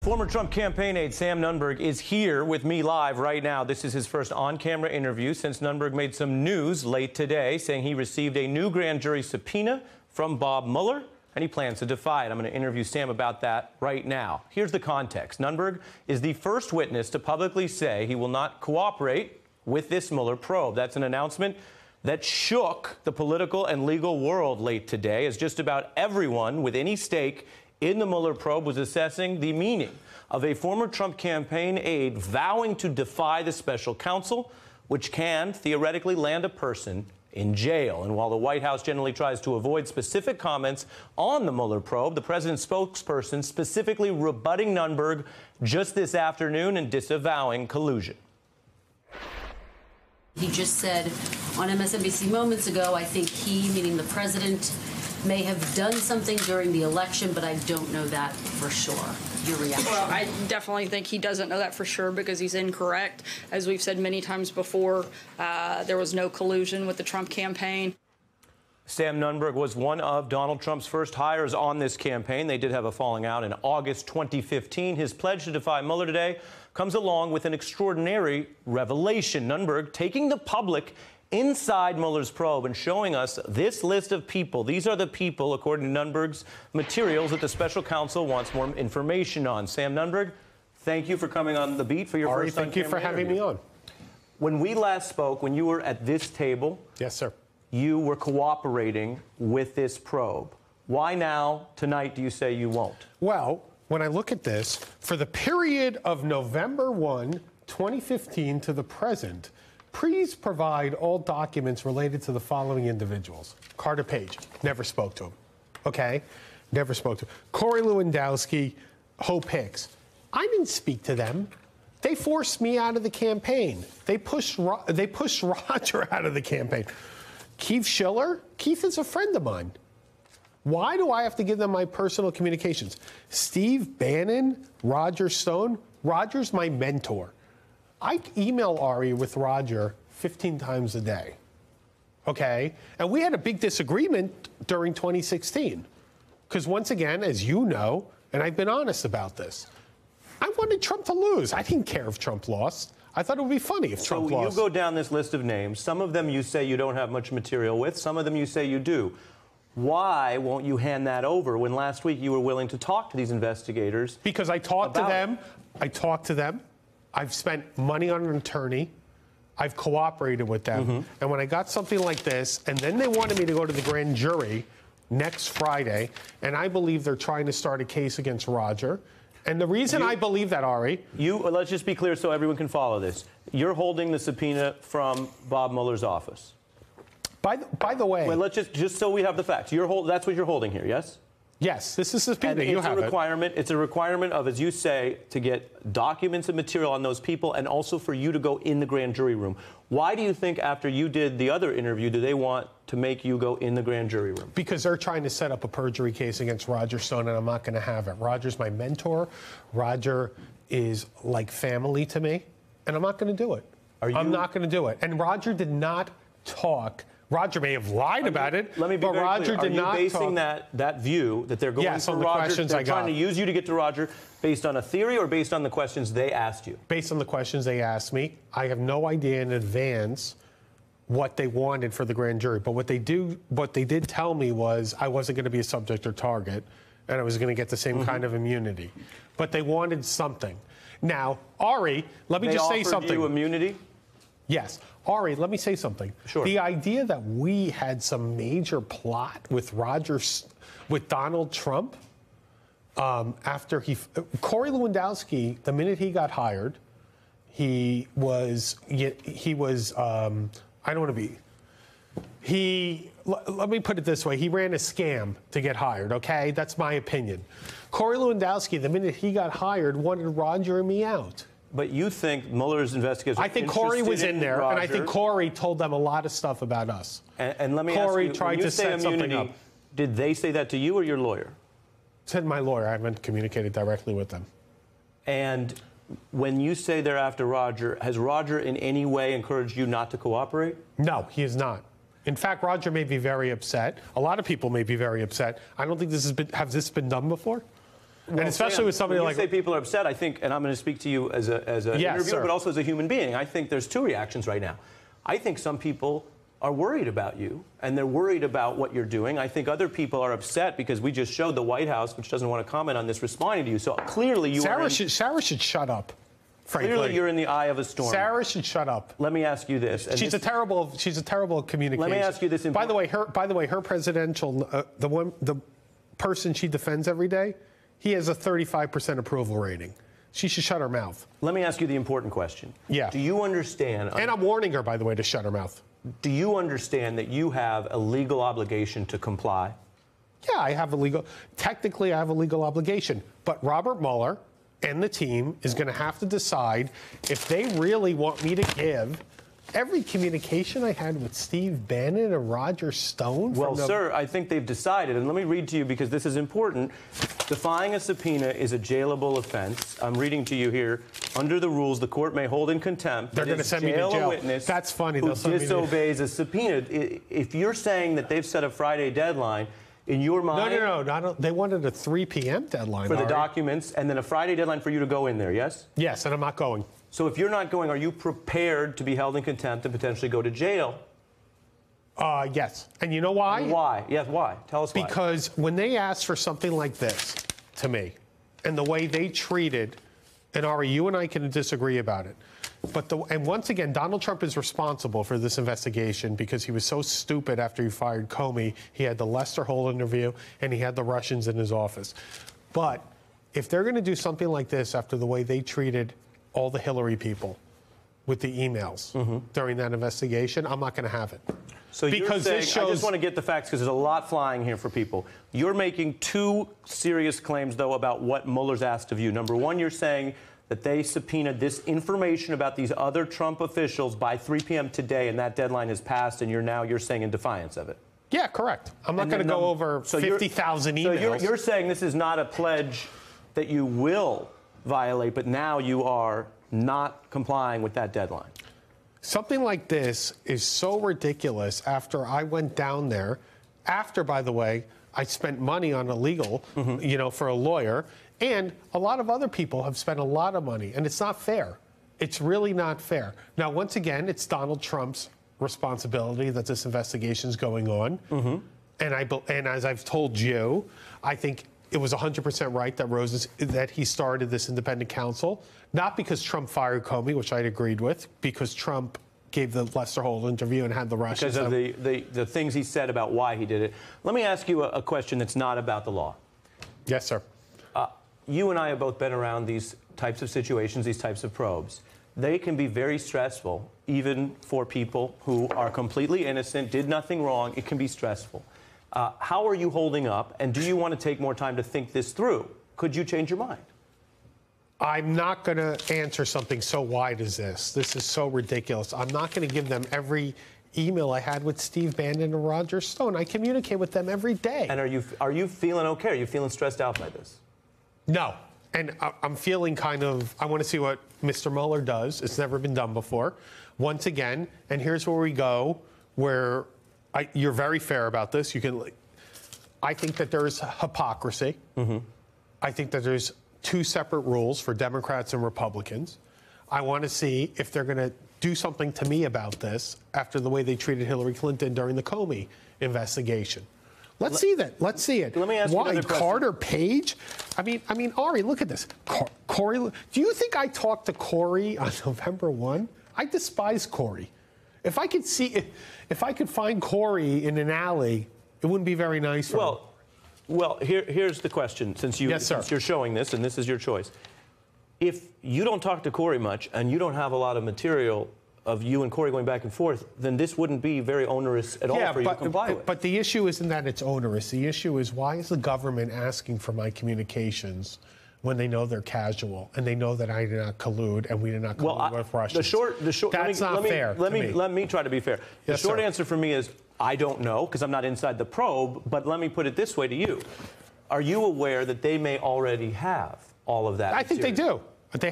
Former Trump campaign aide Sam Nunberg is here with me live right now. This is his first on-camera interview since Nunberg made some news late today, saying he received a new grand jury subpoena from Bob Mueller, and he plans to defy it. I'm going to interview Sam about that right now. Here's the context. Nunberg is the first witness to publicly say he will not cooperate with this Mueller probe. That's an announcement that shook the political and legal world late today, as just about everyone with any stake in the Mueller probe was assessing the meaning of a former Trump campaign aide vowing to defy the special counsel, which can theoretically land a person in jail. And while the White House generally tries to avoid specific comments on the Mueller probe, the president's spokesperson specifically rebutting Nunberg just this afternoon and disavowing collusion. He just said on MSNBC moments ago, I think he, meaning the president, may have done something during the election, but I don't know that for sure. Your reaction? Well, I definitely think he doesn't know that for sure because he's incorrect. As we've said many times before, there was no collusion with the Trump campaign. Sam Nunberg was one of Donald Trump's first hires on this campaign. They did have a falling out in August 2015. His pledge to defy Mueller today comes along with an extraordinary revelation. Nunberg taking the public inside Mueller's probe and showing us this list of people. These are the people, according to Nunberg's materials, that the special counsel wants more information on. Sam Nunberg, thank you for coming on The Beat for your Ari, first thank you for having me on. When we last spoke, when you were at this table, yes, sir, you were cooperating with this probe. Why now, tonight, do you say you won't? Well, when I look at this, for the period of November 1, 2015 to the present, please provide all documents related to the following individuals. Carter Page, never spoke to him. Okay? Never spoke to him. Corey Lewandowski, Hope Hicks. I didn't speak to them. They forced me out of the campaign. They pushed Roger out of the campaign. Keith Schiller? Keith is a friend of mine. Why do I have to give them my personal communications? Steve Bannon, Roger Stone. Roger's my mentor. I email Ari with Roger 15 times a day, okay? And we had a big disagreement during 2016. Because once again, as you know, and I've been honest about this, I wanted Trump to lose. I didn't care if Trump lost. I thought it would be funny if Trump lost. So you go down this list of names. Some of them you say you don't have much material with. Some of them you say you do. Why won't you hand that over when last week you were willing to talk to these investigators? Because I talked to them. I talked to them. I've spent money on an attorney. I've cooperated with them. And when I got something like this, and then they wanted me to go to the grand jury next Friday, and I believe they're trying to start a case against Roger. And the reason I believe that, Ari... let's just be clear so everyone can follow this. You're holding the subpoena from Bob Mueller's office. By the way... Well, let's just so we have the facts. That's what you're holding here, yes? Yes, this is the subpoena. You have it. It's a requirement of, as you say, to get documents and material on those people and also for you to go in the grand jury room. Why do you think after you did the other interview do they want to make you go in the grand jury room? Because they're trying to set up a perjury case against Roger Stone, and I'm not going to have it. Roger's my mentor. Roger is like family to me, and I'm not going to do it. I'm not going to do it. And Roger did not talk. Roger may have lied about it, let me be but Roger did not talk. Are you basing that view that they're going for Roger, they're trying to use you to get to Roger, based on a theory or based on the questions they asked you? Based on the questions they asked me. I have no idea in advance what they wanted for the grand jury. But what they did tell me was I wasn't going to be a subject or target, and I was going to get the same kind of immunity. But they wanted something. Now, Ari, let me just say something. They offered you immunity? Yes. Ari, let me say something. Sure. The idea that we had some major plot with Donald Trump after Corey Lewandowski, the minute he got hired, I don't want to be, let me put it this way, he ran a scam to get hired, okay? That's my opinion. Corey Lewandowski, the minute he got hired, wanted Roger and me out. But you think Mueller's investigators... I think Corey was in there, and I think Corey told them a lot of stuff about us. And let me Corey ask you, tried to set something up. Did they say that to you or your lawyer? Said my lawyer. I haven't communicated directly with them. And when you say they're after Roger, has Roger in any way encouraged you not to cooperate? No, he has not. In fact, Roger may be very upset. A lot of people may be very upset. I don't think this has been done before. and especially Sam, with somebody when like... you say people are upset, I think, and I'm going to speak to you as an interviewer, sir. but also as a human being, I think there's two reactions right now. I think some people are worried about you, and they're worried about what you're doing. I think other people are upset because we just showed the White House, which doesn't want to comment on this, responding to you. So clearly you Sarah should shut up, frankly. Clearly you're in the eye of a storm. Sarah should shut up. Let me ask you this. She's a terrible communication. Let me ask you this. By the way, her presidential, the person she defends every day, he has a 35% approval rating. She should shut her mouth. Let me ask you the important question. Yeah. Do you understand? And I'm warning her, by the way, to shut her mouth. Do you understand that you have a legal obligation to comply? Yeah, technically I have a legal obligation. But Robert Mueller and the team is going to have to decide if they really want me to give every communication I had with Steve Bannon and Roger Stone. Well, sir, I think they've decided, and let me read to you because this is important. Defying a subpoena is a jailable offense. I'm reading to you here. Under the rules, the court may hold in contempt. They're going to send me to jail. A witness That's funny. Who disobeys a subpoena. If you're saying that they've set a Friday deadline, in your mind... No. They wanted a 3 p.m. deadline. For the documents, and then a Friday deadline for you to go in there, yes? Yes, and I'm not going. So if you're not going, are you prepared to be held in contempt and potentially go to jail? Yes. And you know why? And why? Yes, why? Tell us why. Because when they asked for something like this to me, and the way they treated, and Ari, you and I can disagree about it, and once again, Donald Trump is responsible for this investigation because he was so stupid after he fired Comey. He had the Lester Holt interview, and he had the Russians in his office. But if they're going to do something like this after the way they treated all the Hillary people with the emails during that investigation, I'm not going to have it. So because you're saying, I just want to get the facts because there's a lot flying here for people. You're making two serious claims, though, about what Mueller's asked of you. Number one, you're saying that they subpoenaed this information about these other Trump officials by 3 p.m. today, and that deadline has passed, and you're saying in defiance of it. Yeah, correct. I'm not going to go over 50,000 emails. So you're saying this is not a pledge that you will violate, but now you are not complying with that deadline. Something like this is so ridiculous after I went down there, after, by the way, I spent money on a legal, for a lawyer, and a lot of other people have spent a lot of money, and it's not fair. It's really not fair. Now, once again, it's Donald Trump's responsibility that this investigation is going on. And as I've told you, I think it was 100% right that he started this independent counsel, not because Trump fired Comey, which I'd agreed with, because Trump gave the Lester Holt interview and had the Russians. Because of the things he said about why he did it. Let me ask you a question that's not about the law. Yes, sir. You and I have both been around these types of situations, these types of probes. They can be very stressful, even for people who are completely innocent, did nothing wrong. It can be stressful. How are you holding up, and do you want to take more time to think this through? Could you change your mind? I'm not going to answer something so wide as this. This is so ridiculous. I'm not going to give them every email I had with Steve Bannon and Roger Stone. I communicate with them every day. And are you feeling okay? Are you feeling stressed out by this? No. And I'm feeling I want to see what Mr. Mueller does. It's never been done before. Once again, and here's where we go, where you're very fair about this. I think that there's hypocrisy. I think that there's two separate rules for Democrats and Republicans. I want to see if they're going to do something to me about this after the way they treated Hillary Clinton during the Comey investigation. Let's see that. Let's see it. Let me ask you another question. Carter Page? I mean, Ari, look at this. Corey, do you think I talked to Corey on November 1? I despise Corey. If I could find Corey in an alley, it wouldn't be very nice for him. Well, here's the question, since you're showing this, and this is your choice. If you don't talk to Corey much, and you don't have a lot of material of you and Corey going back and forth, then this wouldn't be very onerous at all for you to comply with. But the issue isn't that it's onerous. The issue is, why is the government asking for my communications when they know they're casual and they know that I did not collude and we did not collude with Russians? That's not fair. Let me try to be fair. Yes, the short answer for me is, I don't know, because I'm not inside the probe, but let me put it this way to you. Are you aware that they may already have all of that? I think they do. They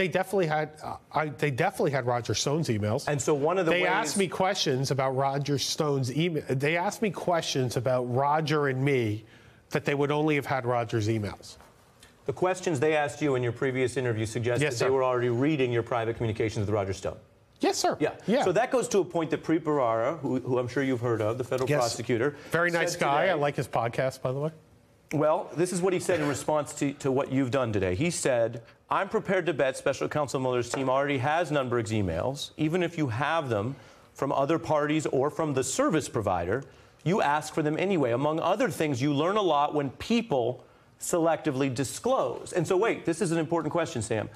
definitely had Roger Stone's emails. And so one of the ways... They asked me questions about Roger Stone's email. They asked me questions about Roger and me that they would only have had Roger's emails. The questions they asked you in your previous interview suggested Yes, sir. they were already reading your private communications with Roger Stone. Yes, sir. Yeah. So that goes to a point that Preet Bharara, who I'm sure you've heard of, the federal prosecutor. Very nice guy. Today, I like his podcast, by the way. Well, this is what he said in response to what you've done today. He said, I'm prepared to bet Special Counsel Mueller's team already has Nunberg's emails. Even if you have them from other parties or from the service provider, you ask for them anyway. Among other things, you learn a lot when people selectively disclose. And so wait, this is an important question, Sam.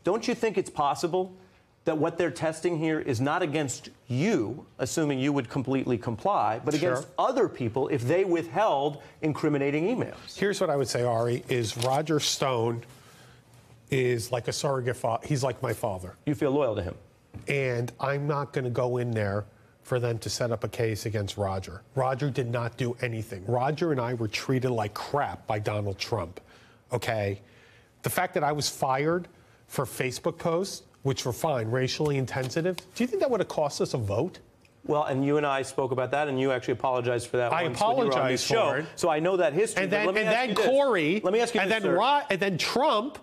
Don't you think it's possible that what they're testing here is not against you, assuming you would completely comply, but against other people if they withheld incriminating emails? Here's what I would say, Ari, is Roger Stone is like a surrogate father. He's like my father. You feel loyal to him? And I'm not going to go in there for them to set up a case against Roger. Roger did not do anything. Roger and I were treated like crap by Donald Trump, okay? The fact that I was fired for Facebook posts, which were fine, racially insensitive, do you think that would have cost us a vote? Well, and you and I spoke about that, and you actually apologized for that. I apologized for it. So I know that history. And then Corey, let me ask you this, and then Trump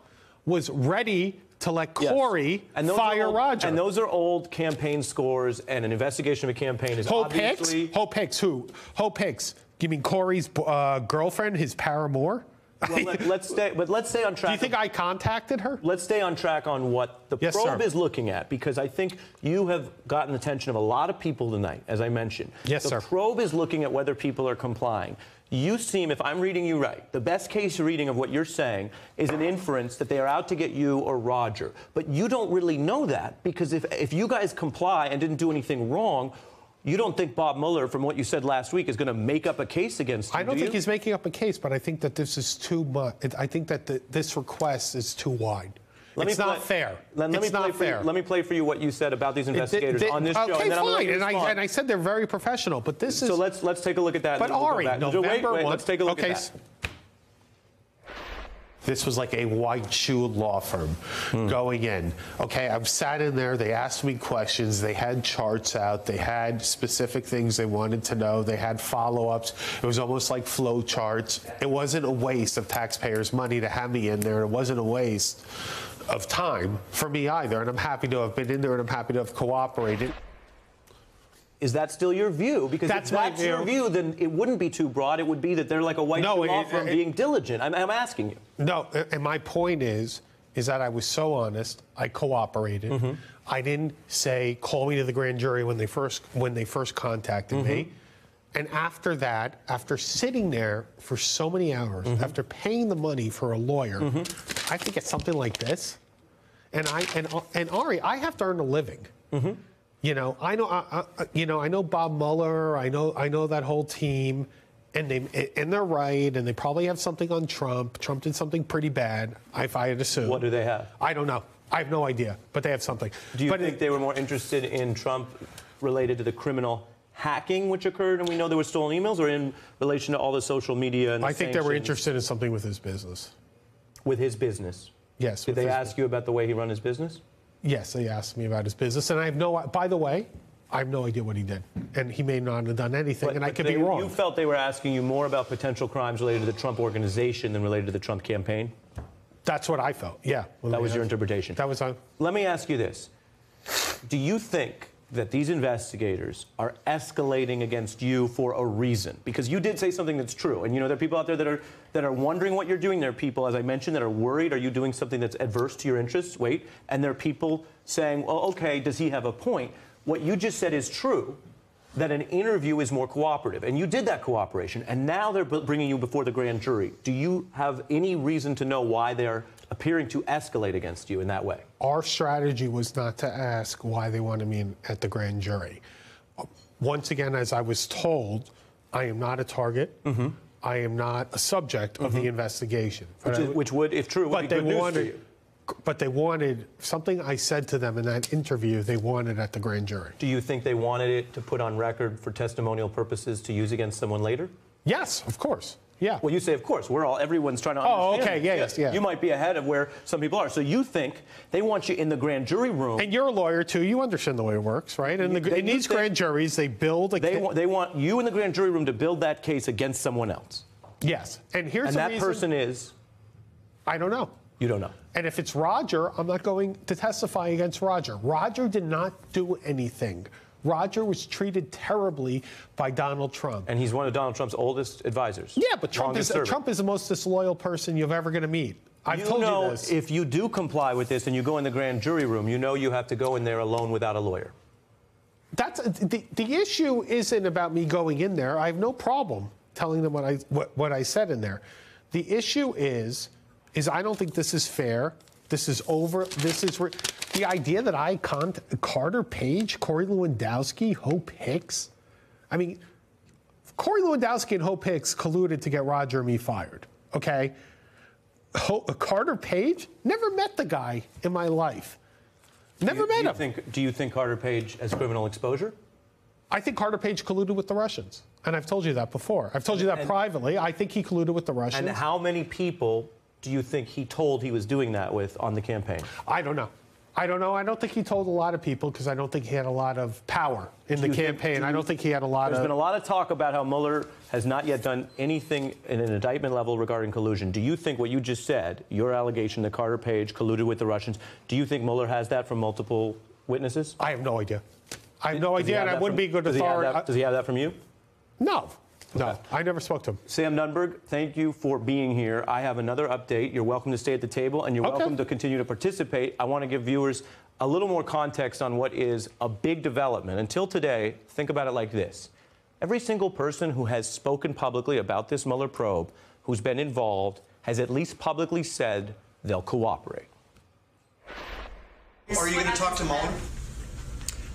was ready to let Corey fire Roger. And those are old campaign scores, and an investigation of a campaign is obviously... Hope Hicks, who? Hope Hicks. You mean Corey's girlfriend, his paramour? Well, let's stay on track. Do you think I contacted her? Let's stay on track on what the probe is looking at, because I think you have gotten the attention of a lot of people tonight, as I mentioned. Yes, sir. The probe is looking at whether people are complying. You seem, if I'm reading you right, the best case reading of what you're saying is an inference that they are out to get you or Roger. But you don't really know that, because if you guys comply and didn't do anything wrong, you don't think Bob Mueller, from what you said last week, is going to make up a case against you, I don't think he's making up a case, but I think that this is too much. I think that this request is too wide. It's not fair. It's not fair. Let me play for you what you said about these investigators on this show. Okay, fine. And I said they're very professional, but this is... So let's take a look at that. But Ari, November 1... Let's take a look at that. This was like a white shoe law firm going in. Okay, I've sat in there. They asked me questions. They had charts out. They had specific things they wanted to know. They had follow-ups. It was almost like flow charts. It wasn't a waste of taxpayers' money to have me in there. It wasn't a waste of time for me either. And I'm happy to have been in there, and I'm happy to have cooperated. Is that still your view? Because if that's your view, then it wouldn't be too broad. It would be that they're like a white law firm being diligent. I'm asking you. No, and my point is that I was so honest. I cooperated. I didn't say call me to the grand jury when they first contacted me. And after that, after sitting there for so many hours, after paying the money for a lawyer, I think it's something like this. And Ari, I have to earn a living. You know, I know Bob Mueller. I know that whole team, and they're right, and they probably have something on Trump. Trump did something pretty bad, if I had assumed. What do they have? I don't know. I have no idea, but they have something. Do you think they were more interested in Trump related to the criminal hacking which occurred, and we know there were stolen emails, or in relation to all the social media and the I think they were interested in something with his business. With his business? Yes. Did they ask you about the way he run his business? Yes, they asked me about his business, and I have no. By the way, I have no idea what he did, and he may not have done anything, and I could be wrong. You felt they were asking you more about potential crimes related to the Trump organization than related to the Trump campaign? That's what I felt. Yeah. That was your interpretation. That was. Let me ask you this: do you think that these investigators are escalating against you for a reason? Because you did say something that's true, and you know there are people out there that are wondering what you're doing. There are people, as I mentioned, that are worried. Are you doing something that's adverse to your interests? Wait, and there are people saying, well, okay, does he have a point? What you just said is true, that an interview is more cooperative, and you did that cooperation, and now they're bringing you before the grand jury. Do you have any reason to know why they're appearing to escalate against you in that way? Our strategy was not to ask why they wanted me at the grand jury. Once again, as I was told, I am not a target. I am not a subject of the investigation. Which would, if true, would be good news for you. But they wanted something I said to them in that interview they wanted at the grand jury. Do you think they wanted it to put on record for testimonial purposes to use against someone later? Yes, of course. Yeah. Well, you say, of course. Everyone's trying to understand. Oh, okay. Yes. You might be ahead of where some people are. So you think they want you in the grand jury room. And you're a lawyer, too. You understand the way it works, right? And in these grand juries, they build a case. They want you in the grand jury room to build that case against someone else. Yes. And here's the reason. And that person is? I don't know. You don't know. And if it's Roger, I'm not going to testify against Roger. Roger did not do anything. Roger was treated terribly by Donald Trump. And he's one of Donald Trump's oldest advisors. Yeah, but Trump is the most disloyal person you're ever going to meet. I've told you this. If you do comply with this and you go in the grand jury room, you know you have to go in there alone without a lawyer. That's the issue isn't about me going in there. I have no problem telling them what I said in there. The issue is I don't think this is fair. This is over. This is the idea that Carter Page, Corey Lewandowski, Hope Hicks. I mean, Corey Lewandowski and Hope Hicks colluded to get Roger and me fired. Okay, Carter Page, never met the guy in my life. Never met him. Do you think Carter Page has criminal exposure? I think Carter Page colluded with the Russians, and I've told you that before. I've told you that privately. I think he colluded with the Russians. And how many people do you think he told he was doing that with on the campaign? I don't know. I don't know. I don't think he told a lot of people because I don't think he had a lot of power in the campaign. I don't think he had a lot There's been a lot of talk about how Mueller has not yet done anything in an indictment level regarding collusion. Do you think what you just said, your allegation that Carter Page colluded with the Russians, do you think Mueller has that from multiple witnesses? I have no idea. I have no idea, and I wouldn't be a good authority. Does he have that from you? No. No, Okay. I never spoke to him. Sam Nunberg, thank you for being here. I have another update. You're welcome to stay at the table, and you're welcome to continue to participate. I want to give viewers a little more context on what is a big development. Until today, think about it like this. Every single person who has spoken publicly about this Mueller probe, who's been involved, has at least publicly said they'll cooperate. Are you going to talk to Mueller?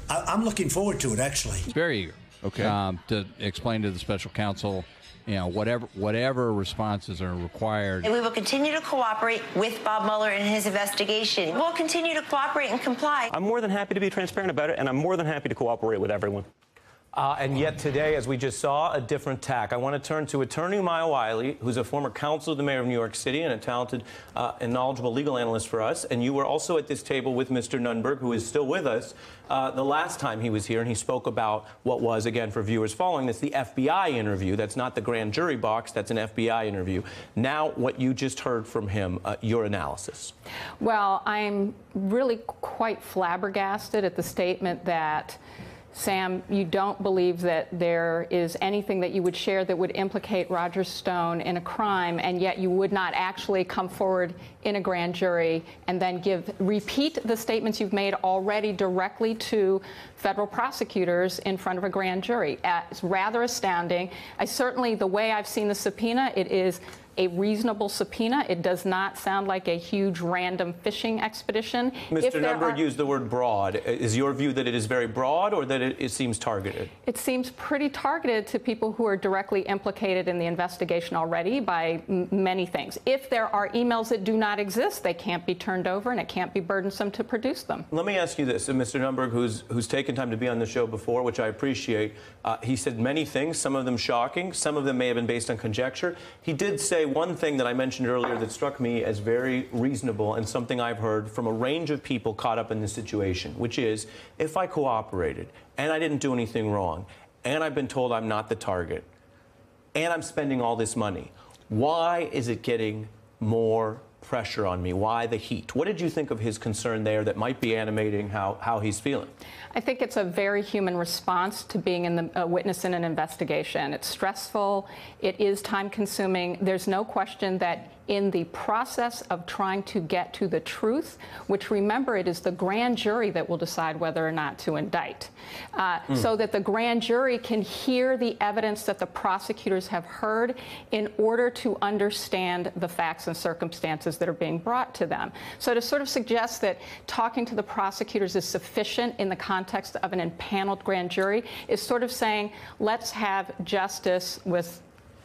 I'm looking forward to it, actually. Very eager. Okay. To explain to the special counsel, you know, whatever responses are required. And we will continue to cooperate with Bob Mueller in his investigation. We'll continue to cooperate and comply. I'm more than happy to be transparent about it, and I'm more than happy to cooperate with everyone. And yet today, as we just saw, a different tack. I want to turn to attorney Maya Wiley, who's a former counsel of the mayor of New York City and a talented and knowledgeable legal analyst for us. And you were also at this table with Mr. Nunberg, who is still with us, the last time he was here, and he spoke about what was, again, for viewers following this, the FBI interview. That's not the grand jury box. That's an FBI interview. Now, what you just heard from him, your analysis. Well, I'm really quite flabbergasted at the statement that Sam, you don't believe that there is anything that you would share that would implicate Roger Stone in a crime, and yet you would not actually come forward in a grand jury and then repeat the statements you've made already directly to federal prosecutors in front of a grand jury. It's rather astounding. The way I've seen the subpoena, it is a reasonable subpoena. It does not sound like a huge random fishing expedition. Mr. Nunberg used the word broad. Is your view that it is very broad or that it seems targeted? It seems pretty targeted to people who are directly implicated in the investigation already by many things. If there are emails that do not exist, they can't be turned over and it can't be burdensome to produce them. Let me ask you this, Mr. Nunberg, who's taken time to be on the show before, which I appreciate. He said many things, some of them shocking, some of them may have been based on conjecture. He did say one thing that I mentioned earlier that struck me as very reasonable and something I've heard from a range of people caught up in this situation, which is, if I cooperated and I didn't do anything wrong and I've been told I'm not the target and I'm spending all this money, why is it getting more pressure on me? Why the heat? What did you think of his concern there that might be animating how he's feeling? I think it's a very human response to being a witness in an investigation. It's stressful. It is time-consuming. There's no question that in the process of trying to get to the truth, which, remember, it is the grand jury that will decide whether or not to indict, so that the grand jury can hear the evidence that the prosecutors have heard in order to understand the facts and circumstances that are being brought to them. So to sort of suggest that talking to the prosecutors is sufficient in the context of an impaneled grand jury is sort of saying, let's have justice with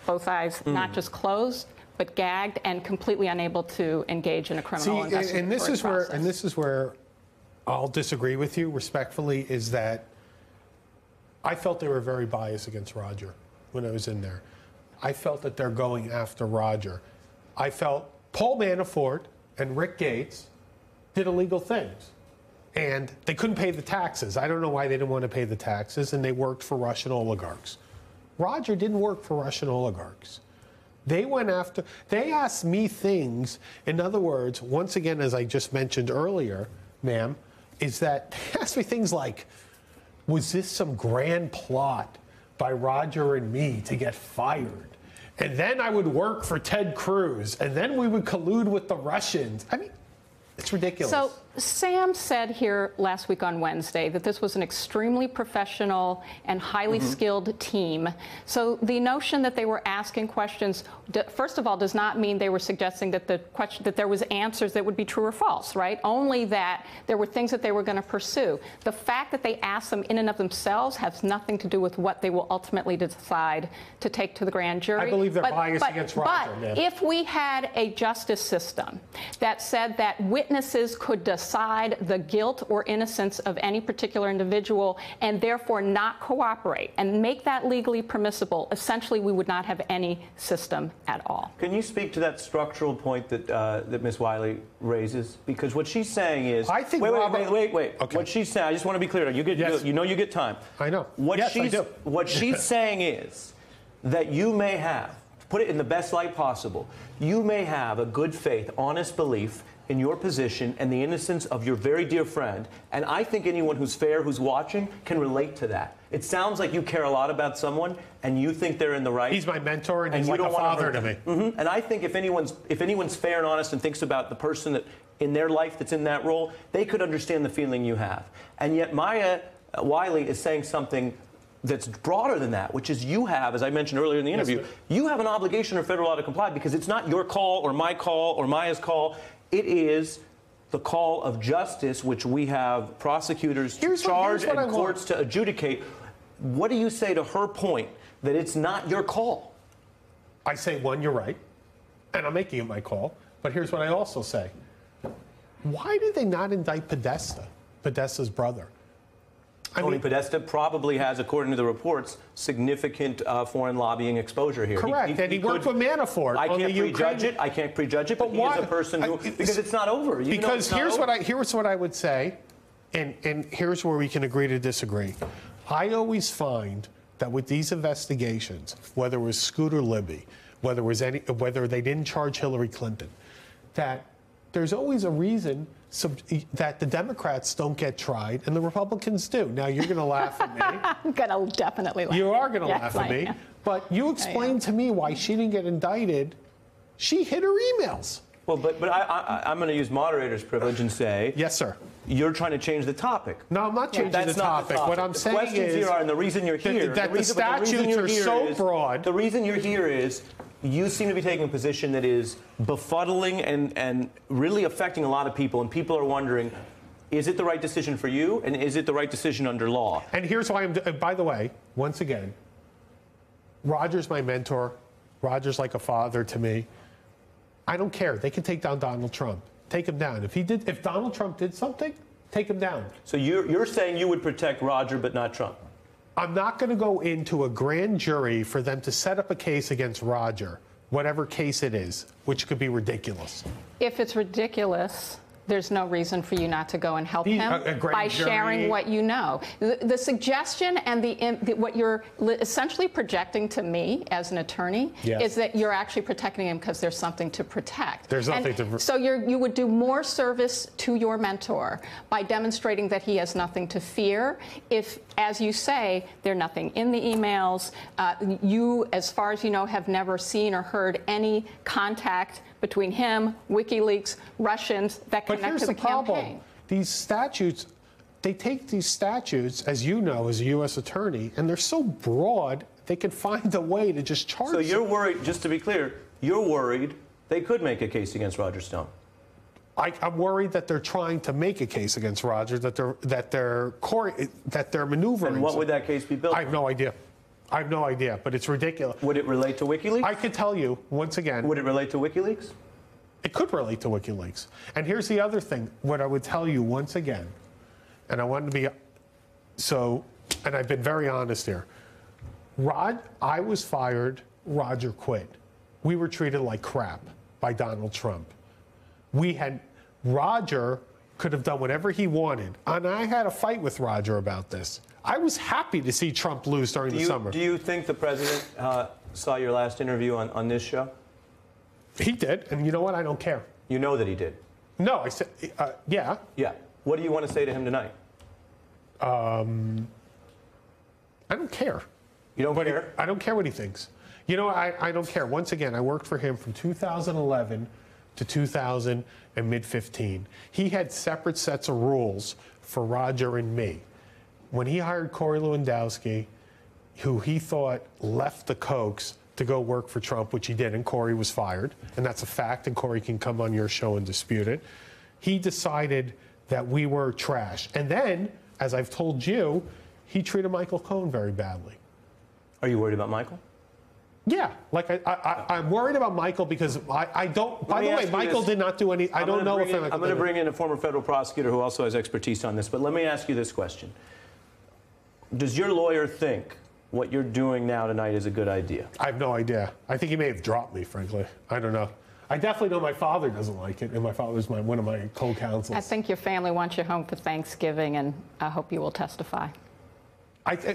both eyes not just closed, but gagged and completely unable to engage in a criminal investigation. And this is where I'll disagree with you respectfully, is that I felt they were very biased against Roger when I was in there. I felt that they're going after Roger. I felt Paul Manafort and Rick Gates did illegal things. And they couldn't pay the taxes. I don't know why they didn't want to pay the taxes, and they worked for Russian oligarchs. Roger didn't work for Russian oligarchs. They went after, they asked me things. In other words, once again, as I just mentioned earlier, ma'am, is that they asked me things like, was this some grand plot by Roger and me to get fired? And then I would work for Ted Cruz, and then we would collude with the Russians. I mean, it's ridiculous. So Sam said here last week on Wednesday that this was an extremely professional and highly skilled team. So the notion that they were asking questions, first of all, does not mean they were suggesting that that there was answers that would be true or false, right? Only that there were things that they were going to pursue. The fact that they asked them in and of themselves has nothing to do with what they will ultimately decide to take to the grand jury. I believe they're biased against Roger, But man. if we had a justice system that said that witnesses could decide the guilt or innocence of any particular individual and therefore not cooperate and make that legally permissible, essentially we would not have any system at all. Can you speak to that structural point that that Ms. Wiley raises? Because what she's saying is, I think wait. Okay. What she's saying, I just want to be clear. You get time. I know. What Yes, I do. What she's saying is that you may have, to put it in the best light possible, you may have a good faith, honest belief in your position and the innocence of your very dear friend, and I think anyone who's fair, who's watching, can relate to that. It sounds like you care a lot about someone, and you think they're in the right. He's my mentor, and he's like a father to me. And I think if anyone's fair and honest and thinks about the person that in their life that's in that role, they could understand the feeling you have. And yet Maya Wiley is saying something that's broader than that, which is you have, as I mentioned earlier in the interview, you have an obligation or federal law to comply because it's not your call or my call or Maya's call. It is the call of justice, which we have prosecutors to charge and courts to adjudicate. What do you say to her point that it's not your call? I say, one, you're right, and I'm making it my call. But here's what I also say. Why did they not indict Podesta, Podesta's brother? Tony Podesta probably has, according to the reports, significant foreign lobbying exposure here. Correct, and he worked with Manafort. I can't prejudge it. I can't prejudge it, but he is a person who, because it's not over. Because here's what I would say, and here's where we can agree to disagree. I always find that with these investigations, whether it was Scooter Libby, whether they didn't charge Hillary Clinton, that there's always a reason that the Democrats don't get tried and the Republicans do. Now, you're going to laugh at me. I'm going to definitely laugh. You are going to laugh at me. But you explain to me why she didn't get indicted. She hid her emails. Well, but I'm going to use moderator's privilege and say, yes, sir. You're trying to change the topic. No, I'm not changing the topic. What I'm saying is, the questions here are, and the reason you're here, that the statutes are so broad. The reason you're here is you seem to be taking a position that is befuddling and really affecting a lot of people, and people are wondering, is it the right decision for you, and is it the right decision under law? And here's why by the way, once again, Roger's my mentor. Roger's like a father to me. I don't care. They can take down Donald Trump. Take him down. If Donald Trump did something, take him down. So you're saying you would protect Roger but not Trump? I'm not going to go into a grand jury for them to set up a case against Roger, whatever case it is, which could be ridiculous. If it's ridiculous, there's no reason for you not to go and help him by sharing what you know. The suggestion and what you're essentially projecting to me as an attorney is that you're actually protecting him because there's something to protect. There's nothing to. So you would do more service to your mentor by demonstrating that he has nothing to fear. If, as you say, there's nothing in the emails, you, as far as you know, have never seen or heard any contact between him, WikiLeaks, Russians that connect to the campaign. These statutes, they take these statutes, as you know, as a U.S. attorney, and they're so broad, they can find a way to just charge. So you're worried, just to be clear, you're worried they could make a case against Roger Stone? I'm worried that they're trying to make a case against Roger, that they're maneuvering. And what would that case be built on? I have no idea. I have no idea, but it's ridiculous. Would it relate to WikiLeaks? I can tell you, once again. Would it relate to WikiLeaks? It could relate to WikiLeaks. And here's the other thing, what I would tell you once again, and I want to be, and I've been very honest here. I was fired, Roger quit. We were treated like crap by Donald Trump. Roger could have done whatever he wanted. And I had a fight with Roger about this. I was happy to see Trump lose during the summer. Do you think the president saw your last interview on this show? He did, and you know what? I don't care. You know that he did? No, I said, yeah. Yeah. What do you want to say to him tonight? I don't care. You don't care? I don't care what he thinks. You know, I don't care. Once again, I worked for him from 2011 to 2015. He had separate sets of rules for Roger and me. When he hired Corey Lewandowski, who he thought left the Kochs to go work for Trump, which he did, and Corey was fired, and that's a fact, and Corey can come on your show and dispute it. He decided that we were trash. And then, as I've told you, he treated Michael Cohen very badly. Are you worried about Michael? Yeah, like I'm worried about Michael because I don't. By the way, Michael did not do any. I don't know if I'm going to bring in a former federal prosecutor who also has expertise on this. But let me ask you this question: does your lawyer think what you're doing now tonight is a good idea? I have no idea. I think he may have dropped me, frankly. I don't know. I definitely know my father doesn't like it, and my father's one of my co-counsels. I think your family wants you home for Thanksgiving, and I hope you will testify.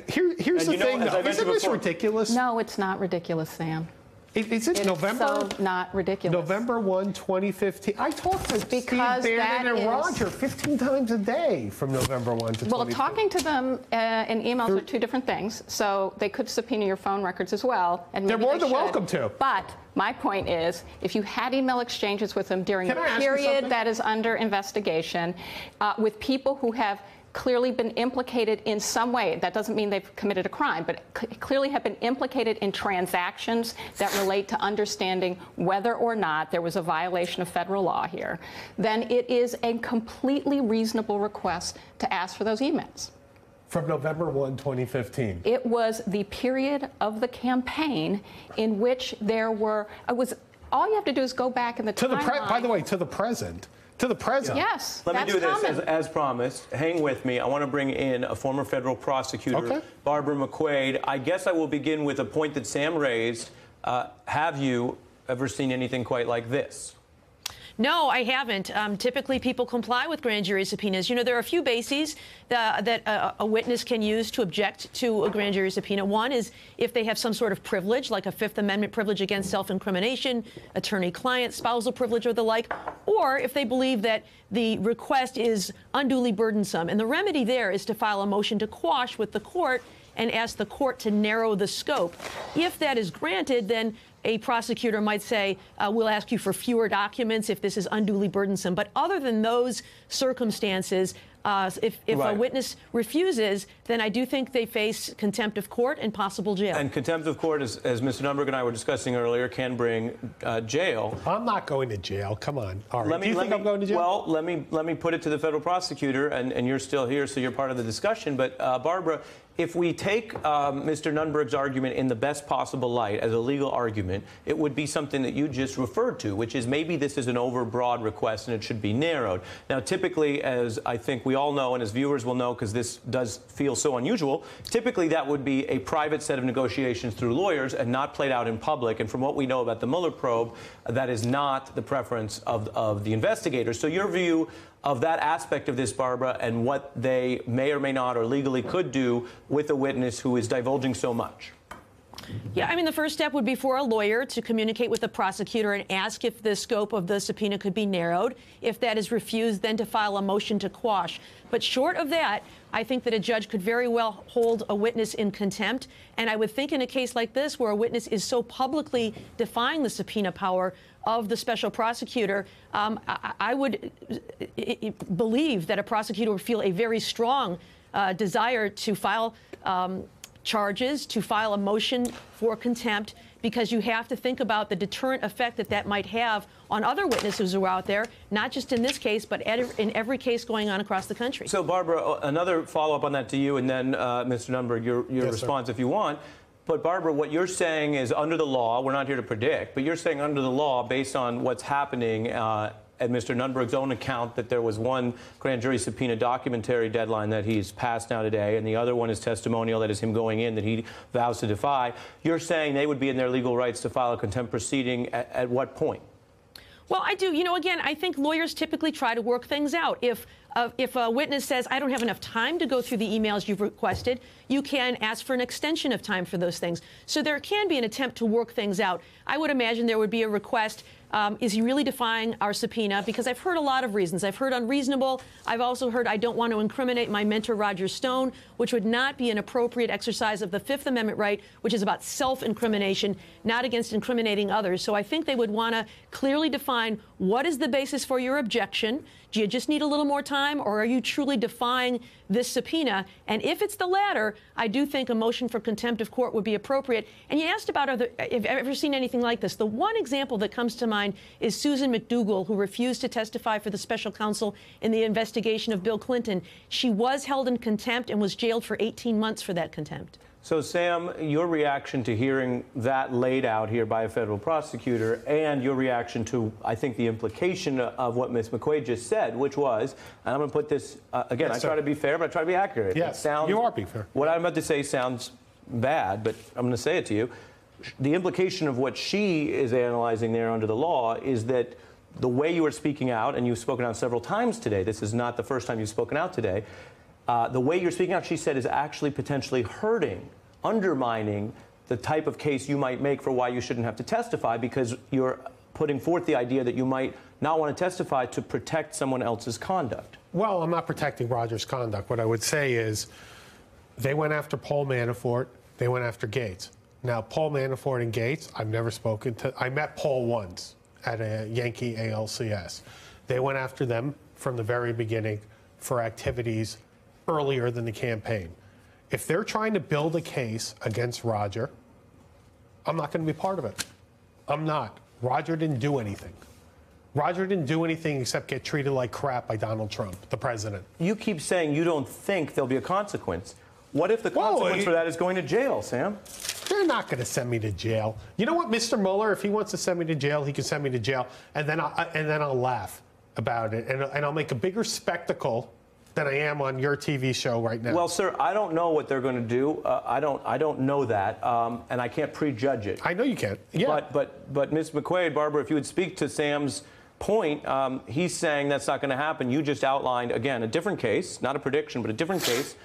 Here's the thing, though. Isn't this ridiculous? No, it's not ridiculous, Sam. Is it November? So not ridiculous. November 1, 2015. I talked to Steve Bannon and Roger 15 times a day from November 1 to 2015. Well, talking to them in emails are two different things. So they could subpoena your phone records as well. And they're more than welcome to. But my point is, if you had email exchanges with them during a period that is under investigation, with people who have clearly been implicated in some way. That doesn't mean they've committed a crime, but clearly have been implicated in transactions that relate to understanding whether or not there was a violation of federal law here. Then it is a completely reasonable request to ask for those emails. From November 1, 2015. It was the period of the campaign in which there were, all you have to do is go back in the timeline. By the way, to the present. To the president. Yes. Let me do this as promised. Hang with me. I want to bring in a former federal prosecutor, Barbara McQuaid. I guess I will begin with a point that Sam raised. Have you ever seen anything quite like this? No, I haven't. Typically, people comply with grand jury subpoenas. You know, there are a few bases that a witness can use to object to a grand jury subpoena. One is if they have some sort of privilege, like a Fifth Amendment privilege against self-incrimination, attorney-client, spousal privilege, or the like, or if they believe that the request is unduly burdensome. And the remedy there is to file a motion to quash with the court and ask the court to narrow the scope. If that is granted, then a prosecutor might say, we'll ask you for fewer documents if this is unduly burdensome. But other than those circumstances, if a witness refuses, then I do think they face contempt of court and possible jail. And contempt of court, as Mr. Nunberg and I were discussing earlier, can bring jail. I'm not going to jail. Come on. All right. Do you think I'm going to jail? Well, let me put it to the federal prosecutor, and you're still here, so you're part of the discussion. But, Barbara, if we take Mr. Nunberg's argument in the best possible light as a legal argument, it would be something that you just referred to, which is maybe this is an overbroad request and it should be narrowed. Now, typically, as I think we all know and as viewers will know, because this does feel so unusual, typically that would be a private set of negotiations through lawyers and not played out in public. And from what we know about the Mueller probe, that is not the preference of the investigators. So your view of that aspect of this, Barbara, and what they may or may not or legally could do with a witness who is divulging so much? Yeah, I mean, the first step would be for a lawyer to communicate with the prosecutor and ask if the scope of the subpoena could be narrowed. If that is refused, then to file a motion to quash. But short of that, I think that a judge could very well hold a witness in contempt. And I would think in a case like this, where a witness is so publicly defying the subpoena power of the special prosecutor, I would believe that a prosecutor would feel a very strong desire to file charges, to file a motion for contempt, because you have to think about the deterrent effect that that might have on other witnesses who are out there, not just in this case, but in every case going on across the country. So, Barbara, another follow-up on that to you, and then, Mr. Nunberg, your response if you want. But, Barbara, what you're saying is under the law, we're not here to predict, but you're saying under the law, based on what's happening at Mr. Nunberg's own account, that there was one grand jury subpoena documentary deadline that he's passed now today, and the other one is testimonial, that is him going in, that he vows to defy. You're saying they would be in their legal rights to file a contempt proceeding at what point? Well, I do. You know, again, I think lawyers typically try to work things out. If if a witness says, I don't have enough time to go through the emails you've requested, you can ask for an extension of time for those things. So there can be an attempt to work things out. I would imagine there would be a request. Is he really defying our subpoena? Because I've heard a lot of reasons. I've heard unreasonable. I've also heard I don't want to incriminate my mentor, Roger Stone, which would not be an appropriate exercise of the Fifth Amendment right, which is about self-incrimination, not against incriminating others. So I think they would want to clearly define what is the basis for your objection. Do you just need a little more time, or are you truly defying this subpoena? And if it's the latter, I do think a motion for contempt of court would be appropriate. And you asked about if you've ever seen anything like this. The one example that comes to mind is Susan McDougal, who refused to testify for the special counsel in the investigation of Bill Clinton. She was held in contempt and was jailed for 18 months for that contempt. So, Sam, your reaction to hearing that laid out here by a federal prosecutor, and your reaction to, I think, the implication of what Ms. McQuaid just said, which was, and I'm going to put this, again, yes, I try to be fair, but I try to be accurate. Yes, you are being fair. What I'm about to say sounds bad, but I'm going to say it to you. The implication of what she is analyzing there under the law is that the way you are speaking out, and you've spoken out several times today, this is not the first time you've spoken out today, the way you're speaking out, she said, is actually potentially hurting, undermining the type of case you might make for why you shouldn't have to testify, because you're putting forth the idea that you might not want to testify to protect someone else's conduct. Well, I'm not protecting Roger's conduct. What I would say is they went after Paul Manafort. They went after Gates. Now, Paul Manafort and Gates, I've never spoken to. I met Paul once at a Yankee ALCS. They went after them from the very beginning for activities earlier than the campaign. If they're trying to build a case against Roger, I'm not going to be part of it. I'm not. Roger didn't do anything. Roger didn't do anything except get treated like crap by Donald Trump, the president. You keep saying you don't think there'll be a consequence. What if the consequence for that is going to jail, Sam? They're not going to send me to jail. You know what, Mr. Mueller, if he wants to send me to jail, he can send me to jail, and then I'll laugh about it, and I'll make a bigger spectacle than I am on your TV show right now. Well, sir, I don't know what they're going to do. I don't know that, and I can't prejudge it. I know you can't. Yeah. But Ms. McQuaid, Barbara, if you would speak to Sam's point, he's saying that's not going to happen. You just outlined, again, a different case, not a prediction, but a different case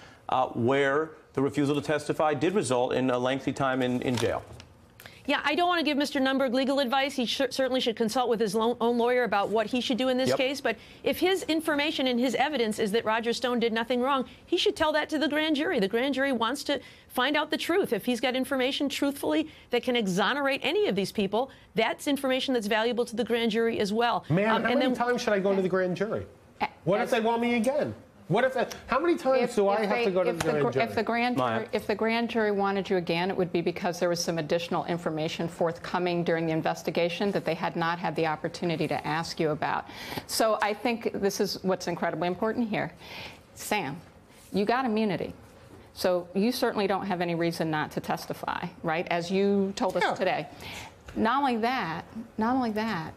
where the refusal to testify did result in a lengthy time in jail. Yeah, I don't want to give Mr. Nunberg legal advice. He certainly should consult with his own lawyer about what he should do in this case. But if his information and his evidence is that Roger Stone did nothing wrong, he should tell that to the grand jury. The grand jury wants to find out the truth. If he's got information truthfully that can exonerate any of these people, that's information that's valuable to the grand jury as well. Man, how many times should I go to the grand jury? What if they want me again? What if? How many times do I have to go to the grand jury? If the grand jury wanted you again, it would be because there was some additional information forthcoming during the investigation that they had not had the opportunity to ask you about. So I think this is what's incredibly important here. Sam, you got immunity. So you certainly don't have any reason not to testify, right? As you told us today. Not only that,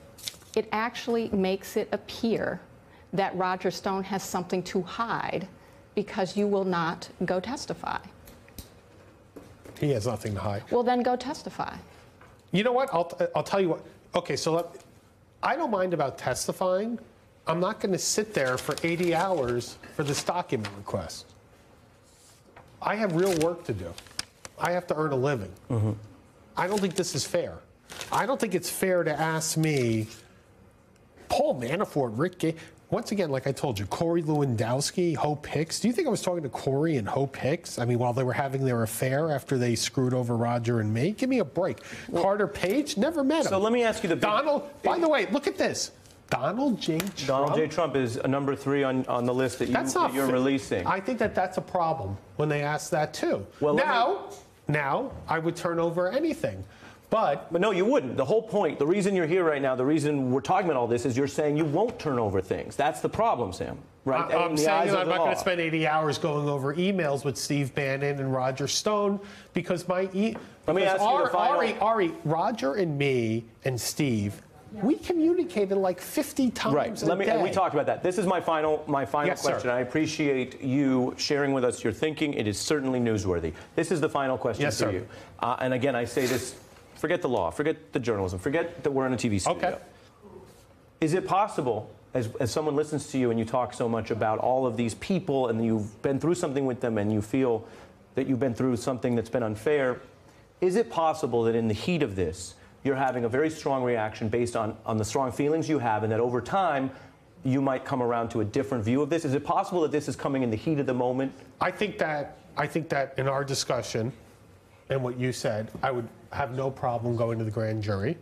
it actually makes it appear that Roger Stone has something to hide because you will not go testify. He has nothing to hide. Well, then go testify. You know what? I'll tell you what. Okay, so I don't mind about testifying. I'm not going to sit there for 80 hours for this document request. I have real work to do. I have to earn a living. Mm-hmm. I don't think this is fair. I don't think it's fair to ask me, Paul Manafort, Rick Gates. Once again, like I told you, Corey Lewandowski, Hope Hicks. Do you think I was talking to Corey and Hope Hicks? I mean, while they were having their affair after they screwed over Roger and me? Give me a break. Well, Carter Page, never met him. So let me ask you the Donald, by the way, look at this. Donald J. Trump. Donald J. Trump is a number 3 on the list that you're releasing. I think that's a problem when they ask that too. Well, now I would turn over anything. But no, you wouldn't. The whole point, the reason you're here right now, the reason we're talking about all this is you're saying you won't turn over things. That's the problem, Sam. Right? I'm saying I'm not going to spend 80 hours going over emails with Steve Bannon and Roger Stone because Let me ask you the final. Ari, Roger and me and Steve, we communicated like 50 times a day. And we talked about that. This is my final yes, question. Sir. I appreciate you sharing with us your thinking. It is certainly newsworthy. This is the final question for you. And again, I say this. Forget the law, forget the journalism, forget that we're in a TV studio. Okay. Is it possible as someone listens to you and you talk so much about all of these people and you've been through something with them and you feel that you've been through something that's been unfair, is it possible that in the heat of this, you're having a very strong reaction based on the strong feelings you have, and that over time, you might come around to a different view of this? Is it possible that this is coming in the heat of the moment? I think that in our discussion and what you said, I would have no problem going to the grand jury.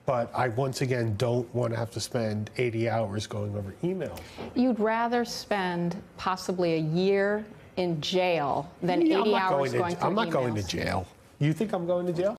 But I, once again, don't want to have to spend 80 hours going over email. You'd rather spend possibly a year in jail than 80 hours going through emails. I'm not going to jail. You think I'm going to jail?